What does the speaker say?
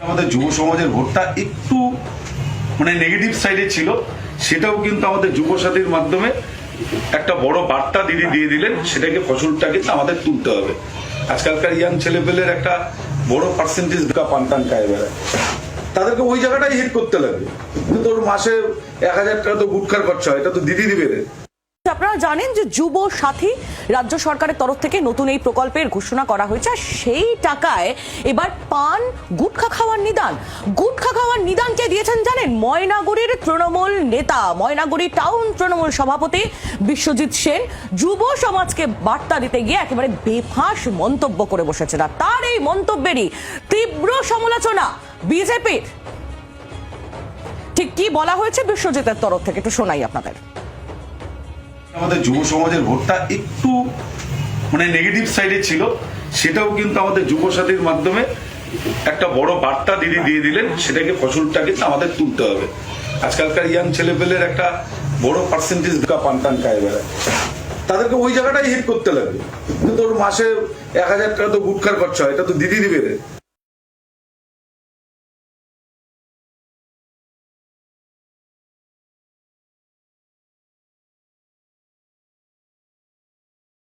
আমাদের যুব সমাজের ভোটটা একটু নেগেটিভ সাইডে ছিল, সেটাও কিন্তু আমাদের যুব সাথীর মাধ্যমে একটা বড় বার্তা দিদি দিয়ে দিলেন। সেটাকে ফসলটাকে আমাদের তুলতে হবে। আজকালকার ইয়াং ছেলেপেলের একটা বড় পার্সেন্টেজ পান্তান খায় বেড়ায়, তাদেরকে ওই জায়গাটাই হিট করতে লাগবে। কিন্তু তোর মাসে 1000 টাকা তো গুটখার খরচা হয়, এটা তো দিদি দিবে রে। আপনারা জানেন যে যুব সাথী রাজ্য সরকারের তরফ থেকে নতুন এই প্রকল্পের ঘোষণা করা হয়েছে। সেই টাকায় এবার পান গুটখা খাওয়ার নিদান। গুটখা খাওয়ার নিদান কে দিয়েছেন জানেন? ময়নাগুড়ির তৃণমূল নেতা, ময়নাগুড়ি টাউন তৃণমূল সভাপতি বিশ্বজিৎ সেন যুব সমাজকে বার্তা দিতে গিয়ে একেবারে বেফাঁস মন্তব্য করে বসেছেন। আর তার এই মন্তব্যেরই তীব্র সমালোচনা বিজেপির। ঠিক কি বলা হয়েছে বিশ্বজিতের তরফ থেকে একটু শোনাই আপনাদের। আমাদের যুব সমাজের ভোটটা একটু নেগেটিভ সাইডে ছিল, সেটাও কিন্তু আমাদের যুব সাথীর মাধ্যমে একটা বড় বার্তা দিদি দিয়ে দিলেন। সেটাকে ফসলটাকে আমাদের তুলতে হবে। আজকালকার ইয়াং ছেলেপেলের একটা বড় পার্সেন্টেজ পান্তান খায় বেড়ায়, তাদেরকে ওই জায়গাটাই হিট করতে লাগবে। কিন্তু তোর মাসে 1000 টাকা তো গুটখার খরচা হয়, এটা তো দিদি দিবে রে।